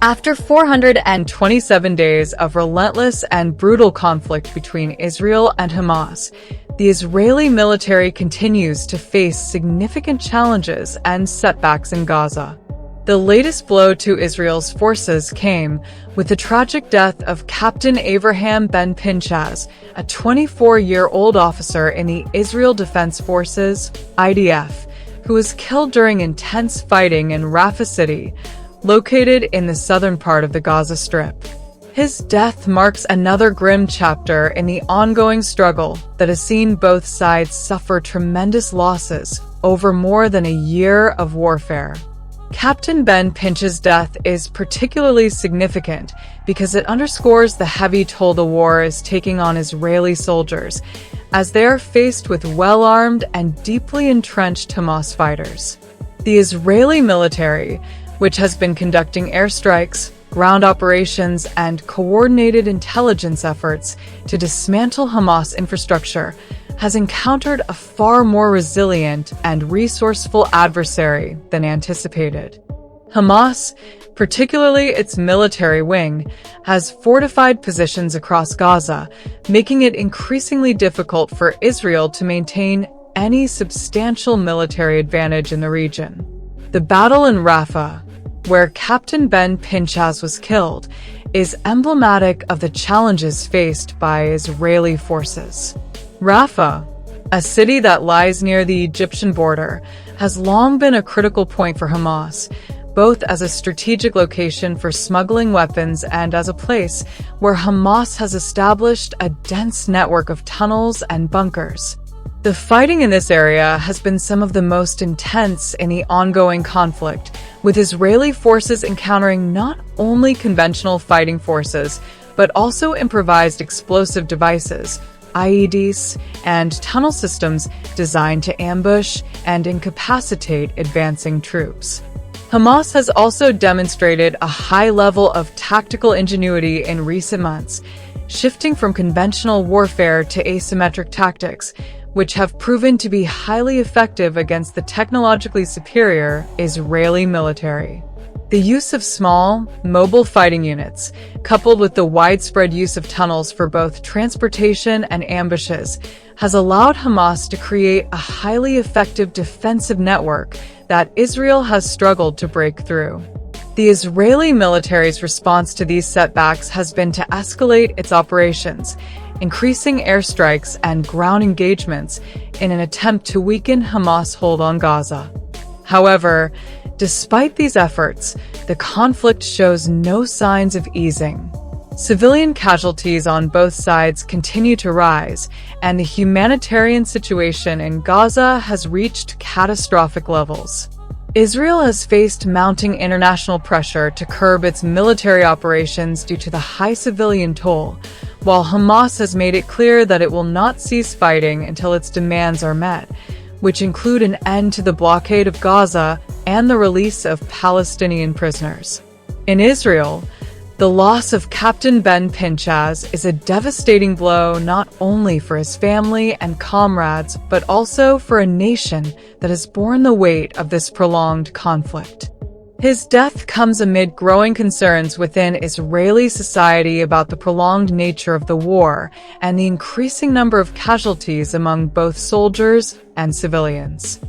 After 427 days of relentless and brutal conflict between Israel and Hamas, the Israeli military continues to face significant challenges and setbacks in Gaza. The latest blow to Israel's forces came with the tragic death of Captain Avraham Ben Pinchas, a 24-year-old officer in the Israel Defense Forces, IDF, who was killed during intense fighting in Rafah City, located in the southern part of the Gaza Strip. His death marks another grim chapter in the ongoing struggle that has seen both sides suffer tremendous losses over more than a year of warfare. Captain Ben Pinchas' death is particularly significant because it underscores the heavy toll the war is taking on Israeli soldiers, as they are faced with well-armed and deeply entrenched Hamas fighters. The Israeli military, which has been conducting airstrikes, ground operations, and coordinated intelligence efforts to dismantle Hamas infrastructure, has encountered a far more resilient and resourceful adversary than anticipated. Hamas, particularly its military wing, has fortified positions across Gaza, making it increasingly difficult for Israel to maintain any substantial military advantage in the region. The battle in Rafah, where Captain Ben Pinchas was killed, is emblematic of the challenges faced by Israeli forces. Rafah, a city that lies near the Egyptian border, has long been a critical point for Hamas, both as a strategic location for smuggling weapons and as a place where Hamas has established a dense network of tunnels and bunkers. The fighting in this area has been some of the most intense in the ongoing conflict, with Israeli forces encountering not only conventional fighting forces, but also improvised explosive devices, IEDs, and tunnel systems designed to ambush and incapacitate advancing troops. Hamas has also demonstrated a high level of tactical ingenuity in recent months, shifting from conventional warfare to asymmetric tactics, which have proven to be highly effective against the technologically superior Israeli military. The use of small, mobile fighting units, coupled with the widespread use of tunnels for both transportation and ambushes, has allowed Hamas to create a highly effective defensive network that Israel has struggled to break through. The Israeli military's response to these setbacks has been to escalate its operations, increasing airstrikes and ground engagements in an attempt to weaken Hamas' hold on Gaza. However, despite these efforts, the conflict shows no signs of easing. Civilian casualties on both sides continue to rise, and the humanitarian situation in Gaza has reached catastrophic levels. Israel has faced mounting international pressure to curb its military operations due to the high civilian toll, while Hamas has made it clear that it will not cease fighting until its demands are met, which include an end to the blockade of Gaza and the release of Palestinian prisoners. In Israel, the loss of Captain Ben Pinchas is a devastating blow not only for his family and comrades, but also for a nation that has borne the weight of this prolonged conflict. His death comes amid growing concerns within Israeli society about the prolonged nature of the war and the increasing number of casualties among both soldiers and civilians.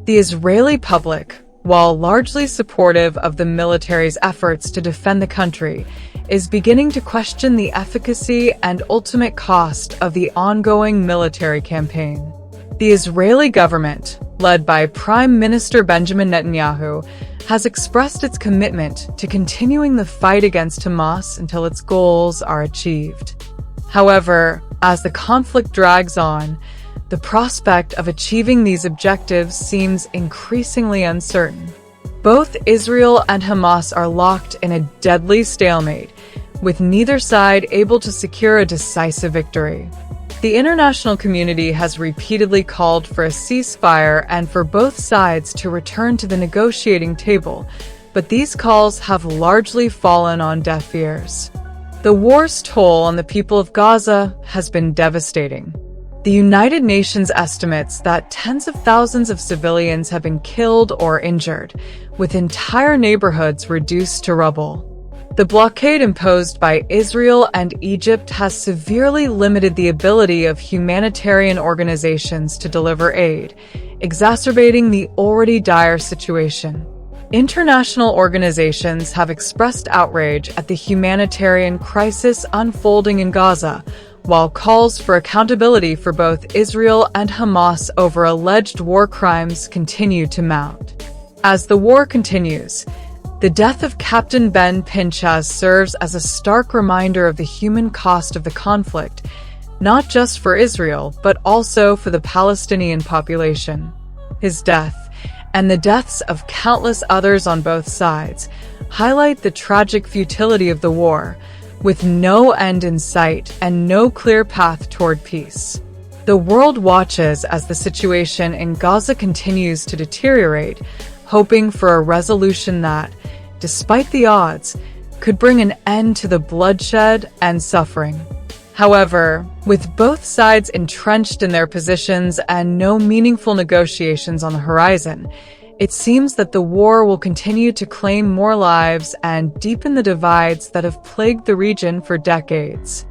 The Israeli public, while largely supportive of the military's efforts to defend the country, is beginning to question the efficacy and ultimate cost of the ongoing military campaign. The Israeli government, led by Prime Minister Benjamin Netanyahu, has expressed its commitment to continuing the fight against Hamas until its goals are achieved. However, as the conflict drags on, the prospect of achieving these objectives seems increasingly uncertain. Both Israel and Hamas are locked in a deadly stalemate, with neither side able to secure a decisive victory. The international community has repeatedly called for a ceasefire and for both sides to return to the negotiating table, but these calls have largely fallen on deaf ears. The war's toll on the people of Gaza has been devastating. The United Nations estimates that tens of thousands of civilians have been killed or injured, with entire neighborhoods reduced to rubble. The blockade imposed by Israel and Egypt has severely limited the ability of humanitarian organizations to deliver aid, exacerbating the already dire situation. International organizations have expressed outrage at the humanitarian crisis unfolding in Gaza, while calls for accountability for both Israel and Hamas over alleged war crimes continue to mount. As the war continues, the death of Captain Ben Pinchas serves as a stark reminder of the human cost of the conflict, not just for Israel, but also for the Palestinian population. His death, and the deaths of countless others on both sides, highlight the tragic futility of the war, with no end in sight and no clear path toward peace. The world watches as the situation in Gaza continues to deteriorate, hoping for a resolution that, despite the odds, could bring an end to the bloodshed and suffering. However, with both sides entrenched in their positions and no meaningful negotiations on the horizon, it seems that the war will continue to claim more lives and deepen the divides that have plagued the region for decades.